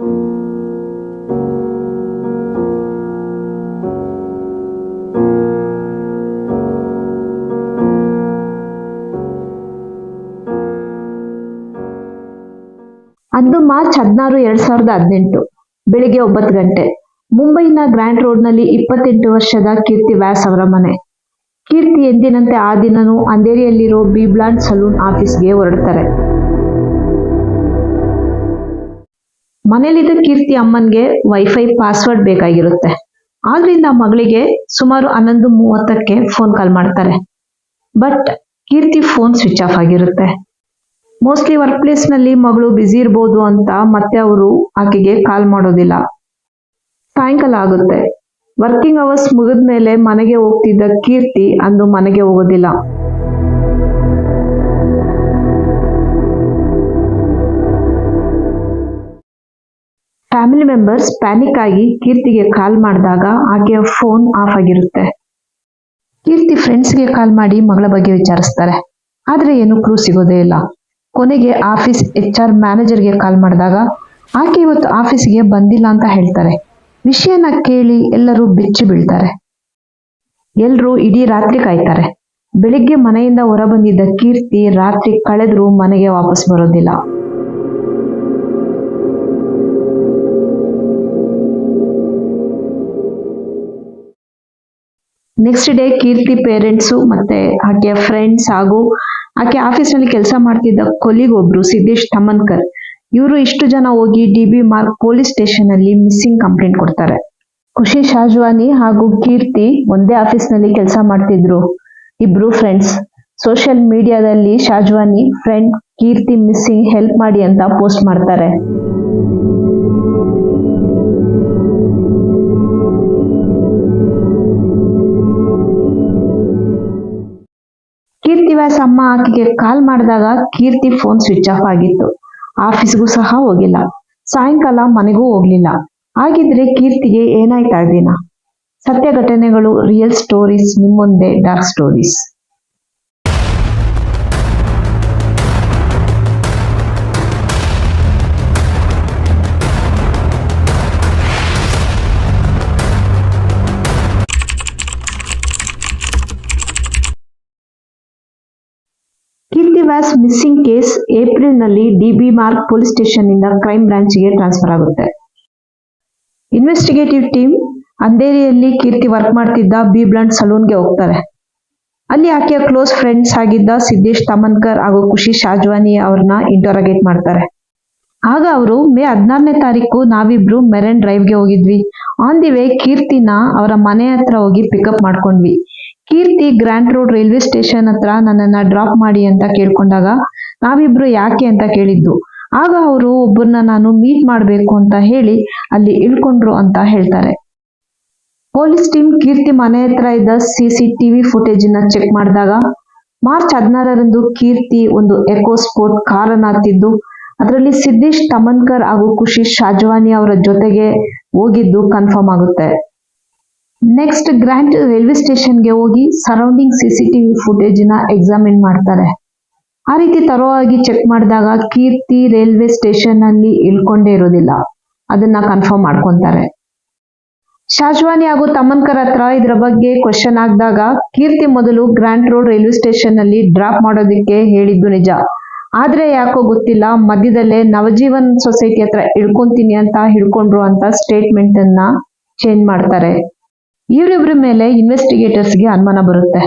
ಅಂದು ಮಾರ್ಚ್ 16, 2018 ಬೆಳಿಗ್ಗೆ 9 ಗಂಟೆ ಮುಂಬೈನ ಗ್ರ್ಯಾಂಡ್ ರೋಡ್ನಲ್ಲಿ 28 ವರ್ಷದ ಕೀರ್ತಿ ವ್ಯಾಸ್ ಅವರ ಮನೆ. ಕೀರ್ತಿ ಎಂದಿನಂತೆ ಆ ದಿನನೂ ಅಂಧೇರಿಯಲ್ಲಿರೋ ಬಿ ಬ್ಲಾಂಡ್ ಸಲೂನ್ ಆಫೀಸ್ಗೆ ಹೊರಡ್ತಾರೆ. ಮನೇಲಿದ್ದ ಕೀರ್ತಿ ಅಮ್ಮನ್ಗೆ ವೈಫೈ ಪಾಸ್ವರ್ಡ್ ಬೇಕಾಗಿರುತ್ತೆ. ಆದ್ರಿಂದ ಮಗಳಿಗೆ ಸುಮಾರು 11:30ಕ್ಕೆ ಫೋನ್ ಕಾಲ್ ಮಾಡ್ತಾರೆ. But Keerthi phone switch off ಆಗಿರುತ್ತೆ. ಮೋಸ್ಟ್ಲಿ ವರ್ಕ್ ಪ್ಲೇಸ್ ನಲ್ಲಿ ಮಗಳು ಬ್ಯುಸಿ ಇರ್ಬೋದು ಅಂತ ಮತ್ತೆ ಅವರು ಆಕೆಗೆ ಕಾಲ್ ಮಾಡೋದಿಲ್ಲ. ಸಾಯಂಕಾಲ ಆಗುತ್ತೆ. ವರ್ಕಿಂಗ್ ಅವರ್ಸ್ ಮುಗಿದ ಮೇಲೆ ಮನೆಗೆ ಹೋಗ್ತಿದ್ದ ಕೀರ್ತಿ ಅಂದು ಮನೆಗೆ ಹೋಗೋದಿಲ್ಲ. ಫ್ಯಾಮಿಲಿ ಮೆಂಬರ್ಸ್ ಪ್ಯಾನಿಕ್ ಆಗಿ ಕೀರ್ತಿಗೆ ಕಾಲ್ ಮಾಡಿದಾಗ ಆಕೆಯ ಫೋನ್ ಆಫ್ ಆಗಿರುತ್ತೆ. ಕೀರ್ತಿ ಫ್ರೆಂಡ್ಸ್ಗೆ ಕಾಲ್ ಮಾಡಿ ಮಗಳ ಬಗ್ಗೆ ವಿಚಾರಿಸ್ತಾರೆ. ಆದ್ರೆ ಏನು ಕ್ಲೂ ಸಿಗೋದೇ ಇಲ್ಲ. ಕೊನೆಗೆ ಆಫೀಸ್ HR ಮ್ಯಾನೇಜರ್ಗೆ ಕಾಲ್ ಮಾಡಿದಾಗ ಆಕೆ ಇವತ್ತು ಆಫೀಸ್ಗೆ ಬಂದಿಲ್ಲ ಅಂತ ಹೇಳ್ತಾರೆ. ವಿಷಯನ ಕೇಳಿ ಎಲ್ಲರೂ ಬೆಚ್ಚಿ ಬೀಳ್ತಾರೆ. ಎಲ್ರೂ ಇಡೀ ರಾತ್ರಿ ಕಾಯ್ತಾರೆ. ಬೆಳಿಗ್ಗೆ ಮನೆಯಿಂದ ಹೊರ ಬಂದಿದ್ದ ಕೀರ್ತಿ ರಾತ್ರಿ ಕಳೆದ್ರೂ ಮನೆಗೆ ವಾಪಸ್ ಬರೋದಿಲ್ಲ. ನೆಕ್ಸ್ಟ್ ಡೇ ಕೀರ್ತಿ ಪೇರೆಂಟ್ಸು ಮತ್ತೆ ಆಕೆಯ ಫ್ರೆಂಡ್ಸ್ ಹಾಗೂ ಆಕೆ ಆಫೀಸ್ನಲ್ಲಿ ಕೆಲಸ ಮಾಡ್ತಿದ್ದ ಕೊಲೀಗ್ ಒಬ್ರು ಸಿದ್ದೇಶ್ ತಮನ್ಕರ್, ಇವರು ಇಷ್ಟು ಜನ ಹೋಗಿ DB ಮಾರ್ಗ್ ಪೊಲೀಸ್ ಸ್ಟೇಷನ್ ಅಲ್ಲಿ ಮಿಸ್ಸಿಂಗ್ ಕಂಪ್ಲೇಂಟ್ ಕೊಡ್ತಾರೆ. ಖುಷಿ ಶಾಜ್ವಾನಿ ಹಾಗೂ ಕೀರ್ತಿ ಒಂದೇ ಆಫೀಸ್ನಲ್ಲಿ ಕೆಲಸ ಮಾಡ್ತಿದ್ರು. ಇಬ್ರು ಫ್ರೆಂಡ್ಸ್. ಸೋಷಿಯಲ್ ಮೀಡಿಯಾದಲ್ಲಿ ಶಾಜ್ವಾನಿ ಫ್ರೆಂಡ್ ಕೀರ್ತಿ ಮಿಸ್ಸಿಂಗ್ ಹೆಲ್ಪ್ ಮಾಡಿ ಅಂತ ಪೋಸ್ಟ್ ಮಾಡ್ತಾರೆ. ಕೀರ್ತಿ ವ್ಯಾಸ್ ಅಮ್ಮ ಆಕೆಗೆ ಕಾಲ್ ಮಾಡಿದಾಗ ಕೀರ್ತಿ ಫೋನ್ ಸ್ವಿಚ್ ಆಫ್ ಆಗಿತ್ತು. ಆಫೀಸ್ಗೂ ಸಹ ಹೋಗಿಲ್ಲ. ಸಾಯಂಕಾಲ ಮನೆಗೂ ಹೋಗ್ಲಿಲ್ಲ. ಹಾಗಿದ್ರೆ ಕೀರ್ತಿಗೆ ಏನಾಯ್ತಾ ದಿನ? ಸತ್ಯ ಘಟನೆಗಳು, ರಿಯಲ್ ಸ್ಟೋರೀಸ್ ನಿಮ್ಮ ಮುಂದೆ, ಡಾರ್ಕ್ ಸ್ಟೋರೀಸ್. ಕೀರ್ತಿ ವ್ಯಾಸ್ ಮಿಸ್ಸಿಂಗ್ ಕೇಸ್ ಏಪ್ರಿಲ್ನಲ್ಲಿ DB ಮಾರ್ಗ್ ಪೊಲೀಸ್ ಸ್ಟೇಷನ್ ನಿಂದ ಕ್ರೈಮ್ ಬ್ರಾಂಚ್ಗೆ ಟ್ರಾನ್ಸ್ಫರ್ ಆಗುತ್ತೆ. ಇನ್ವೆಸ್ಟಿಗೇಟಿವ್ ಟೀಮ್ ಅಂಧೇರಿಯಲ್ಲಿ ಕೀರ್ತಿ ವರ್ಕ್ ಮಾಡ್ತಿದ್ದ ಬಿ ಬ್ಲಾಂಡ್ ಸಲೂನ್ಗೆ ಹೋಗ್ತಾರೆ. ಅಲ್ಲಿ ಆಕೆಯ ಕ್ಲೋಸ್ ಫ್ರೆಂಡ್ಸ್ ಆಗಿದ್ದ ಸಿದ್ದೇಶ್ ತಮನ್ಕರ್ ಹಾಗೂ ಖುಷಿ ಶಾಜ್ವಾನಿ ಅವ್ರನ್ನ ಇಂಟರೋಗೇಟ್ ಮಾಡ್ತಾರೆ. ಆಗ ಅವರು ಮೇ 16ನೇ ತಾರೀಕು ನಾವಿಬ್ರು ಮೆರೈನ್ ಡ್ರೈವ್ಗೆ ಹೋಗಿದ್ವಿ. ಆನ್ ದಿ ವೇ ಕೀರ್ತಿನ ಅವರ ಮನೆ ಹತ್ರ ಹೋಗಿ ಪಿಕಪ್ ಮಾಡ್ಕೊಂಡ್ವಿ. ಕೀರ್ತಿ ಗ್ರ್ಯಾಂಡ್ ರೋಡ್ ರೈಲ್ವೆ ಸ್ಟೇಷನ್ ಹತ್ರ ನನ್ನನ್ನ ಡ್ರಾಪ್ ಮಾಡಿ ಅಂತ ಕೇಳ್ಕೊಂಡಾಗ ನಾವಿಬ್ರು ಯಾಕೆ ಅಂತ ಕೇಳಿದ್ದು. ಆಗ ಅವರು ಒಬ್ಬರನ್ನ ನಾನು ಮೀಟ್ ಮಾಡಬೇಕು ಅಂತ ಹೇಳಿ ಅಲ್ಲಿ ಇಳ್ಕೊಂಡ್ರು ಅಂತ ಹೇಳ್ತಾರೆ. ಪೊಲೀಸ್ ಟೀಮ್ ಕೀರ್ತಿ ಮನೆ ಹತ್ರ ಇದ್ದ CCTV ಫುಟೇಜ್ ನ ಚೆಕ್ ಮಾಡಿದಾಗ ಮಾರ್ಚ್ 16ರಂದು ಕೀರ್ತಿ ಒಂದು ಎಕೋ ಸ್ಪೋರ್ಟ್ ಕಾರನ್ನ ಹತ್ತಿದ್ದು ಅದರಲ್ಲಿ ಸಿದ್ದೇಶ್ ತಮನ್ಕರ್ ಹಾಗೂ ಖುಷಿ ಶಾಜ್ವಾನಿ ಅವರ ಜೊತೆಗೆ ಹೋಗಿದ್ದು ಕನ್ಫರ್ಮ್ ಆಗುತ್ತೆ. ನೆಕ್ಸ್ಟ್ ಗ್ರ್ಯಾಂಡ್ ರೈಲ್ವೆ ಸ್ಟೇಷನ್ಗೆ ಹೋಗಿ ಸರೌಂಡಿಂಗ್ CCTV ಫುಟೇಜ್ ನ ಎಕ್ಸಾಮಿನ್ ಮಾಡ್ತಾರೆ. ಆ ರೀತಿ ತರೋವಾಗಿ ಚೆಕ್ ಮಾಡಿದಾಗ ಕೀರ್ತಿ ರೈಲ್ವೆ ಸ್ಟೇಷನ್ ಅಲ್ಲಿ ಇಳ್ಕೊಂಡೇ ಇರೋದಿಲ್ಲ. ಅದನ್ನ ಕನ್ಫರ್ಮ್ ಮಾಡ್ಕೊಂತಾರೆ. ಶಾಜ್ವಾನಿ ಹಾಗೂ ತಮನ್ಕರ್ ಹತ್ರ ಇದರ ಬಗ್ಗೆ ಕ್ವಶನ್ ಆಗಿದಾಗ ಕೀರ್ತಿ ಮೊದಲು ಗ್ರ್ಯಾಂಡ್ ರೋಡ್ ರೈಲ್ವೆ ಸ್ಟೇಷನ್ ಅಲ್ಲಿ ಡ್ರಾಪ್ ಮಾಡೋದಕ್ಕೆ ಹೇಳಿದ್ದು ನಿಜ. ಆದ್ರೆ ಯಾಕೋ ಗೊತ್ತಿಲ್ಲ ಮಧ್ಯದಲ್ಲೇ ನವಜೀವನ್ ಸೊಸೈಟಿ ಹತ್ರ ಇಳ್ಕೊಂತೀನಿ ಅಂತ ಹಿಡ್ಕೊಂಡ್ರು ಅಂತ ಸ್ಟೇಟ್ಮೆಂಟ್ ಅನ್ನ ಚೇಂಜ್ ಮಾಡ್ತಾರೆ. ಇವರಿಬ್ಬರ ಮೇಲೆ ಇನ್ವೆಸ್ಟಿಗೇಟರ್ಸ್ಗೆ ಅನುಮಾನ ಬರುತ್ತೆ.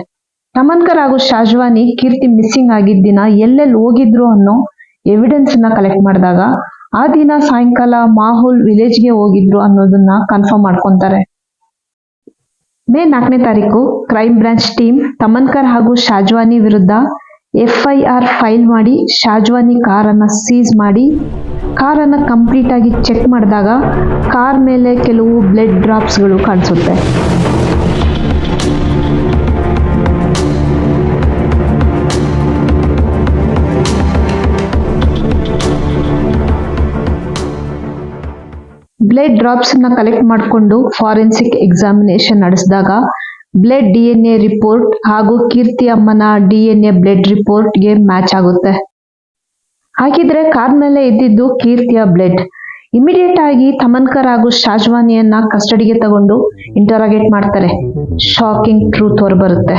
ತಮನ್ಕರ್ ಹಾಗೂ ಶಾಜ್ವಾನಿ ಕೀರ್ತಿ ಮಿಸ್ಸಿಂಗ್ ಆಗಿದ್ದ ದಿನ ಎಲ್ಲೆಲ್ಲಿ ಹೋಗಿದ್ರು ಅನ್ನೋ ಎವಿಡೆನ್ಸ್ ನ ಕಲೆಕ್ಟ್ ಮಾಡಿದಾಗ ಆ ದಿನ ಸಾಯಂಕಾಲ ಮಾಹುಲ್ ವಿಲೇಜ್ಗೆ ಹೋಗಿದ್ರು ಅನ್ನೋದನ್ನ ಕನ್ಫರ್ಮ್ ಮಾಡ್ಕೊಂತಾರೆ. ಮೇ 4ನೇ ತಾರೀಕು ಕ್ರೈಮ್ ಬ್ರಾಂಚ್ ಟೀಮ್ ತಮನ್ಕರ್ ಹಾಗೂ ಶಾಜ್ವಾನಿ ವಿರುದ್ಧ FIR ಫೈಲ್ ಮಾಡಿ ಶಾಜ್ವಾನಿ ಕಾರನ್ನ ಸೀಸ್ ಮಾಡಿ ಕಾರನ್ನ ಕಂಪ್ಲೀಟ್ ಆಗಿ ಚೆಕ್ ಮಾಡಿದಾಗ ಕಾರ್ ಮೇಲೆ ಕೆಲವು ಬ್ಲಡ್ ಡ್ರಾಪ್ಸ್ಗಳು ಕಾಣಿಸುತ್ತೆ. ಬ್ಲಡ್ ಡ್ರಾಪ್ಸ್ ನ ಕಲೆಕ್ಟ್ ಮಾಡಿಕೊಂಡು ಫಾರೆನ್ಸಿಕ್ ಎಕ್ಸಾಮಿನೇಷನ್ ನಡೆಸಿದಾಗ ಬ್ಲಡ್ DNA ರಿಪೋರ್ಟ್ ಹಾಗೂ ಕೀರ್ತಿ ಅಮ್ಮನ DNA ಬ್ಲಡ್ ರಿಪೋರ್ಟ್ಗೆ ಮ್ಯಾಚ್ ಆಗುತ್ತೆ. ಹಾಗಿದ್ರೆ ಕಾರ್ ಮೇಲೆ ಇದ್ದಿದ್ದು ಕೀರ್ತಿಯ ಬ್ಲಡ್. ಇಮಿಡಿಯೇಟ್ ಆಗಿ ತಮನ್ಕರ್ ಹಾಗೂ ಶಾಜ್ವಾನಿಯನ್ನ ಕಸ್ಟಡಿಗೆ ತಗೊಂಡು ಇಂಟರಾಗೇಟ್ ಮಾಡ್ತಾರೆ. ಶಾಕಿಂಗ್ ಟ್ರೂತ್ ಹೊರಬರುತ್ತೆ.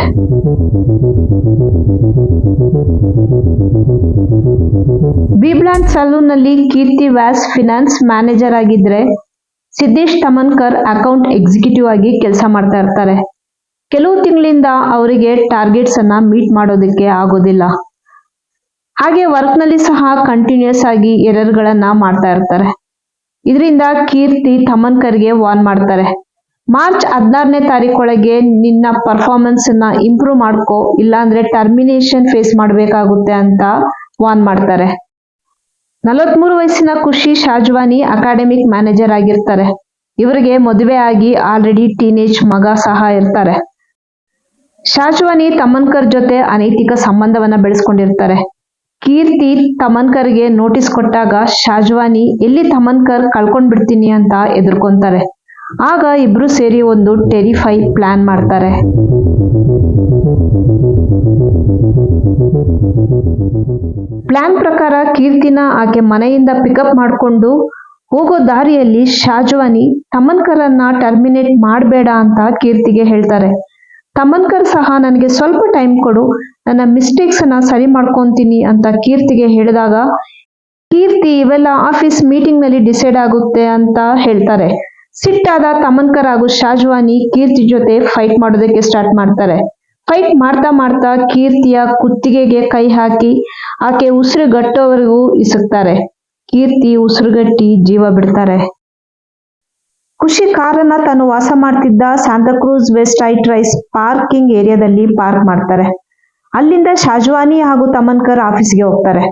ಬಿ ಬ್ಲಾಂಡ್ ಸಲೂನ್ ನಲ್ಲಿ ಕೀರ್ತಿ ವ್ಯಾಸ್ ಫಿನಾನ್ಸ್ ಮ್ಯಾನೇಜರ್ ಆಗಿದ್ರೆ ಸಿದ್ದೇಶ್ ತಮನ್ಕರ್ ಅಕೌಂಟ್ ಎಕ್ಸಿಕ್ಯೂಟಿವ್ ಆಗಿ ಕೆಲಸ ಮಾಡ್ತಾ ಇರ್ತಾರೆ. ಕೆಲವು ತಿಂಗಳಿಂದ ಅವರಿಗೆ ಟಾರ್ಗೆಟ್ಸ್ ಅನ್ನ ಮೀಟ್ ಮಾಡೋದಕ್ಕೆ ಆಗೋದಿಲ್ಲ. ಹಾಗೆ ವರ್ಕ್ ನಲ್ಲಿ ಸಹ ಕಂಟಿನ್ಯೂಸ್ ಆಗಿ ಎರರ್ ಗಳನ್ನ ಮಾಡ್ತಾ ಇರ್ತಾರೆ. ಇದರಿಂದ ಕೀರ್ತಿ ತಮನ್ಕರ್ಗೆ ವಾರ್ನ್ ಮಾಡ್ತಾರೆ. ಮಾರ್ಚ್ 16ನೇ ತಾರೀಕೊಳಗೆ ನಿನ್ನ ಪರ್ಫಾರ್ಮೆನ್ಸ್ ನ ಇಂಪ್ರೂವ್ ಮಾಡ್ಕೋ, ಇಲ್ಲಾಂದ್ರೆ ಟರ್ಮಿನೇಷನ್ ಫೇಸ್ ಮಾಡ್ಬೇಕಾಗುತ್ತೆ ಅಂತ ವಾರ್ನ್ ಮಾಡ್ತಾರೆ. 43 ವಯಸ್ಸಿನ ಖುಷಿ ಶಾಜ್ವಾನಿ ಅಕಾಡೆಮಿಕ್ ಮ್ಯಾನೇಜರ್ ಆಗಿರ್ತಾರೆ. ಇವರಿಗೆ ಮದುವೆ ಆಗಿ ಆಲ್ರೆಡಿ ಟೀನೇಜ್ ಮಗ ಸಹ ಇರ್ತಾರೆ. ಶಾಜ್ವಾನಿ ತಮನ್ಕರ್ ಜೊತೆ ಅನೈತಿಕ ಸಂಬಂಧವನ್ನ ಬೆಳೆಸ್ಕೊಂಡಿರ್ತಾರೆ. ಕೀರ್ತಿ ತಮನ್ಕರ್ಗೆ ನೋಟಿಸ್ ಕೊಟ್ಟಾಗ ಶಾಜ್ವಾನಿ ಎಲ್ಲಿ ತಮನ್ಕರ್ ಕಳ್ಕೊಂಡ್ಬಿಡ್ತೀನಿ ಅಂತ ಎದುರ್ಕೊಂತಾರೆ. ಆಗ ಇಬ್ರು ಸೇರಿ ಒಂದು ಟೆರಿಫೈ ಪ್ಲಾನ್ ಮಾಡ್ತಾರೆ. ಪ್ಲಾನ್ ಪ್ರಕಾರ ಕೀರ್ತಿನ ಆಕೆ ಮನೆಯಿಂದ ಪಿಕಪ್ ಮಾಡಿಕೊಂಡು ಹೋಗೋ ದಾರಿಯಲ್ಲಿ ಶಾಜ್ವಾನಿ ತಮನ್ಕರನ್ನ ಟರ್ಮಿನೇಟ್ ಮಾಡಬೇಡ ಅಂತ ಕೀರ್ತಿಗೆ ಹೇಳ್ತಾರೆ. ತಮನ್ಕರ್ ಸಹ ನನಗೆ ಸ್ವಲ್ಪ ಟೈಮ್ ಕೊಡು, ನನ್ನ ಮಿಸ್ಟೇಕ್ಸ್ ಅನ್ನ ಸರಿ ಮಾಡ್ಕೊಂತೀನಿ ಅಂತ ಕೀರ್ತಿಗೆ ಹೇಳಿದಾಗ ಕೀರ್ತಿ ಇವೆಲ್ಲ ಆಫೀಸ್ ಮೀಟಿಂಗ್ ನಲ್ಲಿ ಡಿಸೈಡ್ ಆಗುತ್ತೆ ಅಂತ ಹೇಳ್ತಾರೆ. ಸಿಟ್ಟಾದ ತಮನ್ಕರ್ ಹಾಗೂ ಶಾಜ್ವಾನಿ ಕೀರ್ತಿ ಜೊತೆ ಫೈಟ್ ಮಾಡೋದಕ್ಕೆ ಸ್ಟಾರ್ಟ್ ಮಾಡ್ತಾರೆ. ಫೈಟ್ ಮಾಡ್ತಾ ಮಾಡ್ತಾ ಕೀರ್ತಿಯ ಕುತ್ತಿಗೆಗೆ ಕೈ ಹಾಕಿ ಆಕೆ ಉಸಿರುಗಟ್ಟೋವರೆಗೂ ಇಸುಕ್ತಾರೆ. ಕೀರ್ತಿ ಉಸಿರುಗಟ್ಟಿ ಜೀವ ಬಿಡ್ತಾರೆ. ಖುಷಿ ಕಾರನ್ನ ತಾನು ವಾಸ ಮಾಡ್ತಿದ್ದ Santacruz West height rice parking ಏರಿಯಾದಲ್ಲಿ ಪಾರ್ಕ್ ಮಾಡ್ತಾರೆ. ಅಲ್ಲಿಂದ ಶಾಜ್ವಾನಿ ಹಾಗೂ ತಮನ್ಕರ್ ಆಫೀಸ್ಗೆ ಹೋಗ್ತಾರೆ.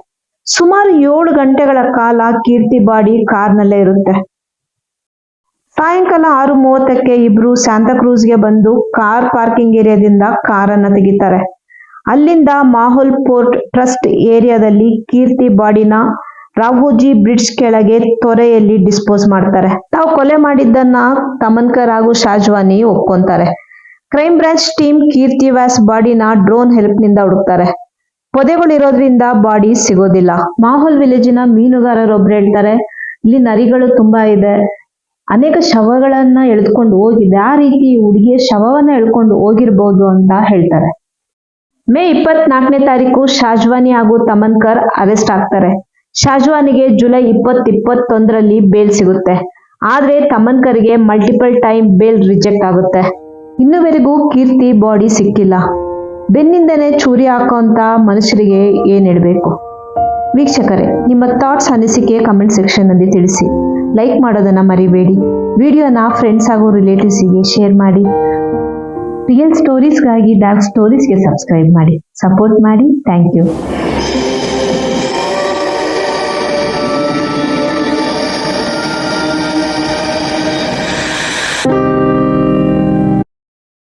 ಸುಮಾರು 7 ಗಂಟೆಗಳ ಕಾಲ ಕೀರ್ತಿ ಬಾಡಿ ಕಾರ್ನಲ್ಲೇ ಇರುತ್ತೆ. ಸಾಯಂಕಾಲ 6:30ಕ್ಕೆ ಇಬ್ರು ಸ್ಯಾಂತಾಕ್ರೂಸ್ಗೆ ಬಂದು ಕಾರ್ ಪಾರ್ಕಿಂಗ್ ಏರಿಯಾದಿಂದ ಕಾರನ್ನ ತೆಗಿತಾರೆ. ಅಲ್ಲಿಂದ ಮಾಹೋಲ್ ಪೋರ್ಟ್ ಟ್ರಸ್ಟ್ ಏರಿಯಾದಲ್ಲಿ ಕೀರ್ತಿ ಬಾಡಿನ ರಾಘೋಜಿ ಬ್ರಿಡ್ಜ್ ಕೆಳಗೆ ತೊರೆಯಲ್ಲಿ ಡಿಸ್ಪೋಸ್ ಮಾಡ್ತಾರೆ. ತಾವು ಕೊಲೆ ಮಾಡಿದ್ದನ್ನ ತಮನ್ಕರ್ ಹಾಗೂ ಶಾಜ್ವಾನಿ ಒಪ್ಕೊಂತಾರೆ. ಕ್ರೈಮ್ ಬ್ರಾಂಚ್ ಟೀಮ್ ಕೀರ್ತಿ ವ್ಯಾಸ್ ಬಾಡಿನ ಡ್ರೋನ್ ಹೆಲ್ಪ್ ನಿಂದ ಹುಡುಕ್ತಾರೆ. ಪೊದೆಗಳಿರೋದ್ರಿಂದ ಬಾಡಿ ಸಿಗೋದಿಲ್ಲ. ಮಾಹೋಲ್ ವಿಲೇಜಿನ ಮೀನುಗಾರರೊಬ್ರು ಹೇಳ್ತಾರೆ, ಇಲ್ಲಿ ನರಿಗಳು ತುಂಬಾ ಇದೆ, ಅನೇಕ ಶವಗಳನ್ನ ಎಳೆದುಕೊಂಡು ಹೋಗಿದೆ, ಆ ರೀತಿ ಹುಡುಗಿಯ ಶವವನ್ನ ಎಳ್ಕೊಂಡು ಹೋಗಿರ್ಬೋದು ಅಂತ ಹೇಳ್ತಾರೆ. ಮೇ 24ನೇ ತಾರೀಕು ಶಾಜ್ವಾನಿ ಹಾಗೂ ತಮನ್ಕರ್ ಅರೆಸ್ಟ್ ಆಗ್ತಾರೆ. ಶಾಜ್ವಾನಿಗೆ ಜುಲೈ 2021ರಲ್ಲಿ ಬೇಲ್ ಸಿಗುತ್ತೆ. ಆದ್ರೆ ತಮನ್ಕರ್ಗೆ ಮಲ್ಟಿಪಲ್ ಟೈಮ್ ಬೇಲ್ ರಿಜೆಕ್ಟ್ ಆಗುತ್ತೆ. ಇನ್ನುವರೆಗೂ ಕೀರ್ತಿ ಬಾಡಿ ಸಿಕ್ಕಿಲ್ಲ. ಬೆನ್ನಿಂದನೇ ಚೂರಿ ಹಾಕೋಂತ ಮನುಷ್ಯರಿಗೆ ಏನ್ ಹೇಳ್ಬೇಕು? ವೀಕ್ಷಕರೇ, ನಿಮ್ಮ ಥಾಟ್ಸ್ ಅನಿಸಿಕೆ ಕಮೆಂಟ್ ಸೆಕ್ಷನ್ ನಲ್ಲಿ ತಿಳಿಸಿ. ಲೈಕ್ ಮಾಡೋದನ್ನ ಮರಿಬೇಡಿ. ವಿಡಿಯೋನ ಫ್ರೆಂಡ್ಸ್ ಹಾಗೂ ರಿಲೇಟಿವ್ಸ್ಗೆ ಶೇರ್ ಮಾಡಿ. ರಿಯಲ್ ಸ್ಟೋರೀಸ್ಗಾಗಿ ಡಾರ್ಕ್ ಸ್ಟೋರೀಸ್ಗೆ ಸಬ್ಸ್ಕ್ರೈಬ್ ಮಾಡಿ. ಸಪೋರ್ಟ್ ಮಾಡಿ. Thank you.